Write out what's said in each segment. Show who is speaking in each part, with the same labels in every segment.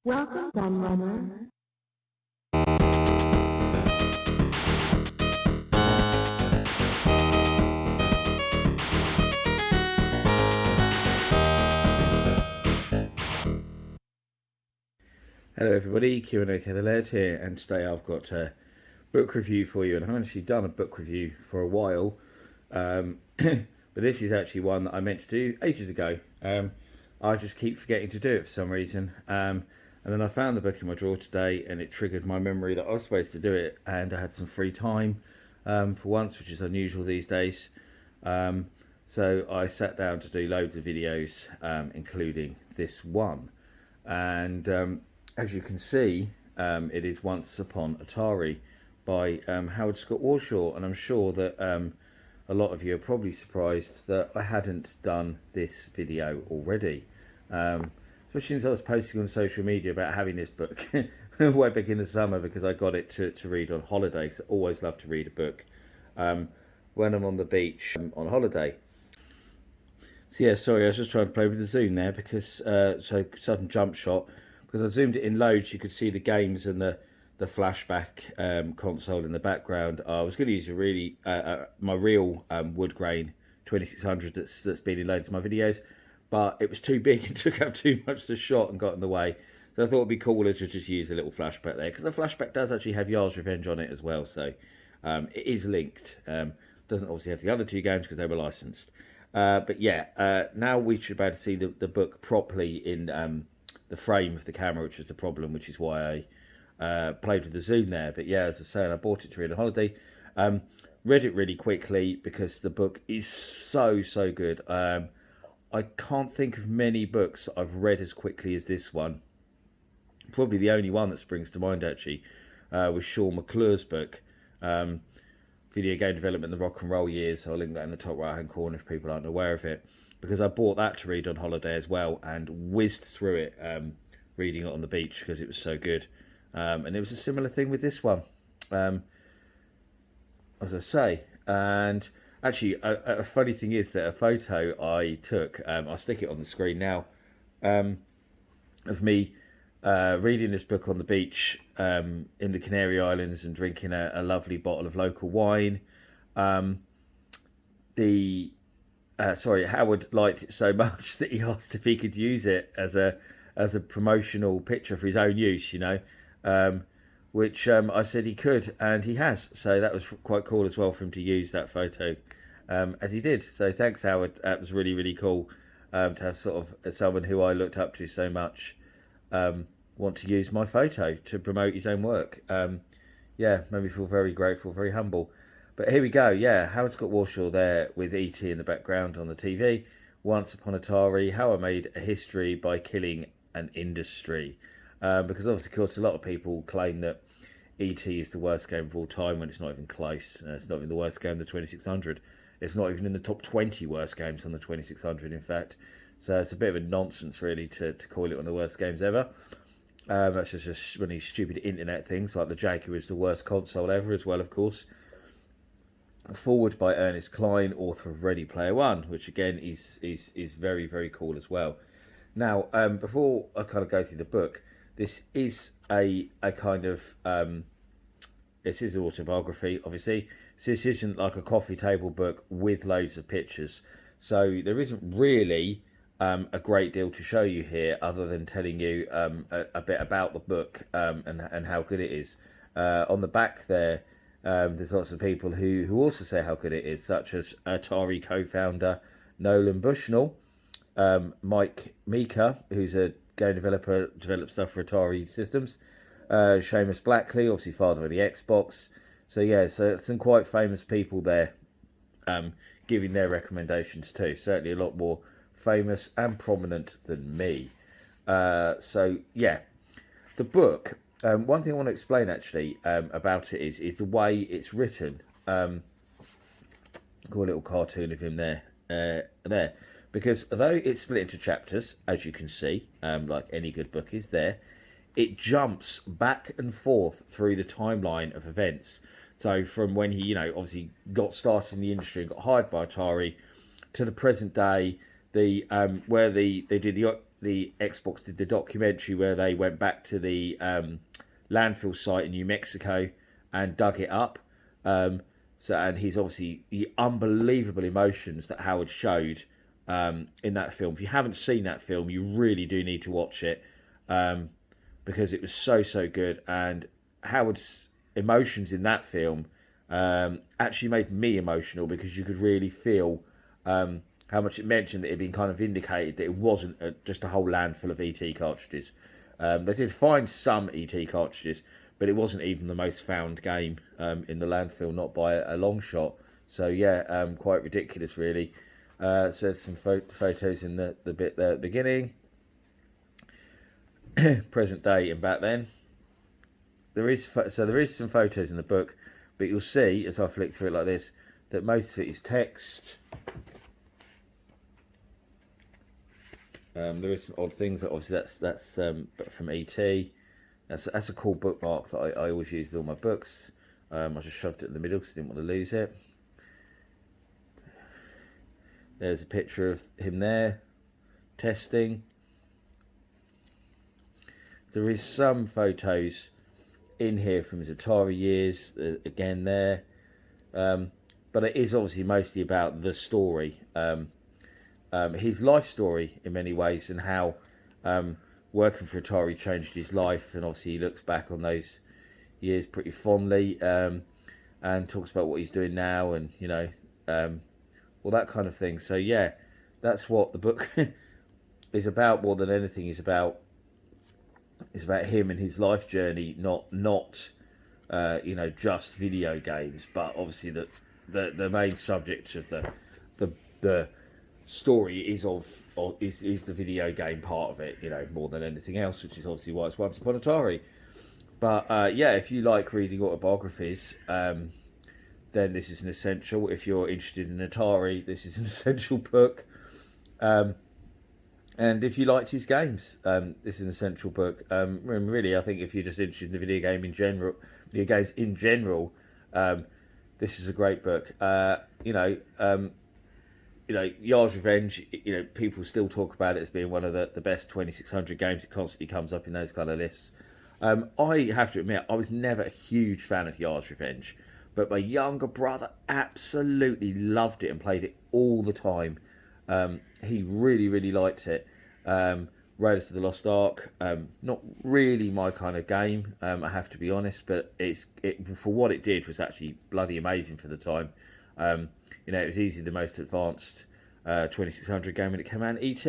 Speaker 1: Welcome, Gunrunner.
Speaker 2: Hello everybody, Q&A the Laird here, and today I've got a book review for you, and I haven't actually done a book review for a while, but this is actually one that I meant to do ages ago. I just keep forgetting to do it for some reason, and then I found the book in my drawer today, and it triggered my memory that I was supposed to do it, and I had some free time for once, which is unusual these days. So I sat down to do loads of videos, including this one, and as you can see, it is Once Upon Atari by Howard Scott Warshaw, and I'm sure that a lot of you are probably surprised that I hadn't done this video already, especially since I was posting on social media about having this book way back in the summer, because I got it to read on holiday, because I always love to read a book when I'm on the beach on holiday. So yeah, sorry, I was just trying to play with the zoom there, because so sudden jump shot. Because I zoomed it in loads, you could see the games and the flashback console in the background. I was going to use my real wood grain 2600 that's been in loads of my videos, but it was too big and took up too much to shot and got in the way. So I thought it'd be cooler to just use a little flashback there, because the flashback does actually have Yar's Revenge on it as well, so it is linked. Doesn't obviously have the other two games because they were licensed. But yeah, now we should be able to see the book properly in the frame of the camera, which was the problem, which is why I played with the zoom there. But yeah, as I say, I bought it to read on holiday. Read it really quickly because the book is so good. I can't think of many books I've read as quickly as this one. Probably the only one that springs to mind actually was Sean McClure's book, Video Game Development in the Rock and Roll Years. I'll link that in the top right hand corner if people aren't aware of it, because I bought that to read on holiday as well and whizzed through it, reading it on the beach because it was so good. And it was a similar thing with this one, as I say. And actually, a funny thing is that a photo I took, I'll stick it on the screen now, of me reading this book on the beach in the Canary Islands and drinking a lovely bottle of local wine. Howard liked it so much that he asked if he could use it as a promotional picture for his own use, which I said he could, and he has. So that was quite cool as well for him to use that photo as he did. So thanks, Howard. That was really cool to have sort of someone who I looked up to so much want to use my photo to promote his own work. Yeah, made me feel very grateful, very humble. But here we go, yeah, Howard Scott Warshaw there with E.T. in the background on the TV. Once Upon Atari, how I made a history by killing an industry. Because obviously, of course, a lot of people claim that E.T. is the worst game of all time when it's not even close. It's not even the worst game of the 2600. It's not even in the top 20 worst games on the 2600, in fact. So it's a bit of a nonsense, really, to call it one of the worst games ever. That's just one of these stupid internet things, like the Jaguar is the worst console ever as well, of course. Forward by Ernest Cline, author of Ready Player One, which again is very cool as well. Now, before I kind of go through the book, this is a kind of this is an autobiography, obviously. So this isn't like a coffee table book with loads of pictures. So there isn't really a great deal to show you here, other than telling you a bit about the book and how good it is. On the back there, there's lots of people who also say how good it is, such as Atari co-founder Nolan Bushnell, Mike Meeker, who's a game developer, develops stuff for Atari systems, Seamus Blackley, obviously father of the Xbox. So yeah, so some quite famous people there giving their recommendations too. Certainly a lot more famous and prominent than me. So yeah, the book. One thing I want to explain actually about it is the way it's written. Got a little cartoon of him there, because although it's split into chapters, as you can see, like any good book is there, it jumps back and forth through the timeline of events. So from when he, obviously got started in the industry and got hired by Atari, to the present day, where they did the Xbox did the documentary where they went back to the landfill site in New Mexico and dug it up. And he's obviously the unbelievable emotions that Howard showed in that film. If you haven't seen that film, you really do need to watch it, because it was so good. And Howard's emotions in that film actually made me emotional, because you could really feel how much it mentioned that it had been kind of indicated that it wasn't just a whole landfill of ET cartridges. They did find some ET cartridges, but it wasn't even the most found game in the landfill, not by a long shot. So yeah, quite ridiculous, really. So there's some photos in the bit there at the beginning. Present day and back then. There is some photos in the book, but you'll see as I flick through it like this that most of it is text. There is some odd things that obviously that's from ET. That's a cool bookmark that I always use with all my books. I just shoved it in the middle because I didn't want to lose it. There's a picture of him there testing. There is some photos in here from his Atari years, again there. But it is obviously mostly about the story. His life story in many ways, and how working for Atari changed his life. And obviously he looks back on those years pretty fondly, and talks about what he's doing now, and all that kind of thing. So yeah, that's what the book is about more than anything. Is about him and his life journey, not just video games, but obviously the main subject of the story is the video game part of it, more than anything else, which is obviously why it's Once Upon Atari. But yeah, if you like reading autobiographies, then this is an essential. If you're interested in Atari, this is an essential book. And if you liked his games, this is an essential book. Really, I think if you're just interested in the video games in general, this is a great book. Yar's Revenge, people still talk about it as being one of the best 2600 games. It constantly comes up in those kind of lists. I have to admit, I was never a huge fan of Yar's Revenge, but my younger brother absolutely loved it and played it all the time. He really liked it. Raiders of the Lost Ark, not really my kind of game, I have to be honest, but it for what it did was actually bloody amazing for the time. It was easily the most advanced 2600 game when it came out in ET,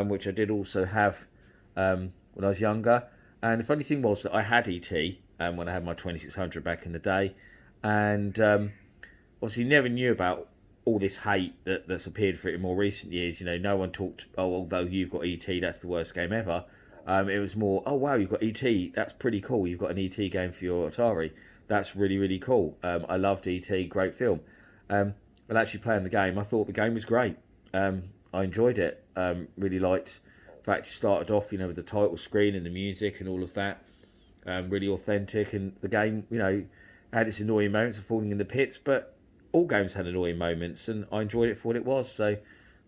Speaker 2: which I did also have when I was younger. And the funny thing was that I had ET when I had my 2600 back in the day, and obviously never knew about all this hate that's appeared for it in more recent years. No one talked, although you've got ET, that's the worst game ever. It was more, oh wow, you've got ET, that's pretty cool. You've got an ET game for your Atari. That's really cool. I loved ET, great film. But actually playing the game, I thought the game was great. I enjoyed it. Really liked the fact you started off, with the title screen and the music and all of that. Really authentic, and the game, had its annoying moments of falling in the pits, but all games had annoying moments, and I enjoyed it for what it was. So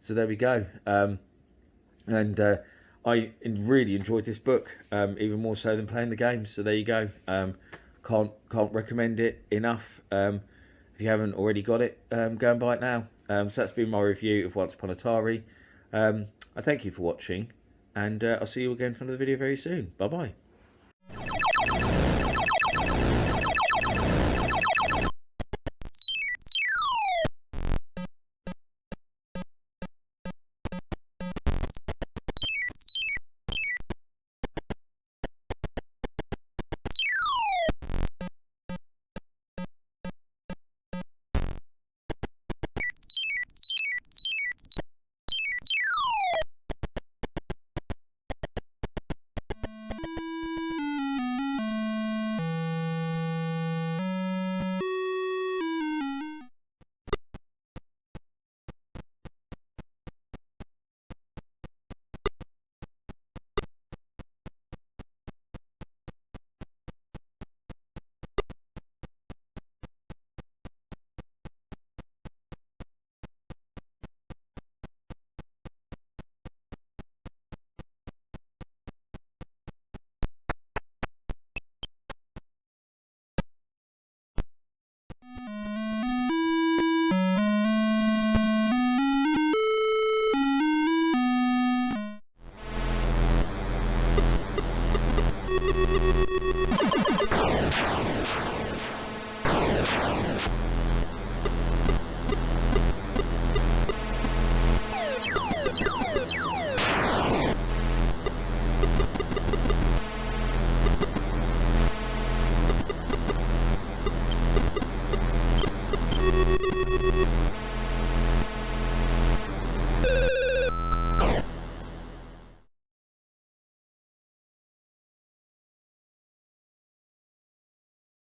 Speaker 2: there we go. And I really enjoyed this book, even more so than playing the game. So there you go. Can't recommend it enough. If you haven't already got it, go and buy it now. So that's been my review of Once Upon Atari. I thank you for watching, and I'll see you again for another video very soon. Bye bye.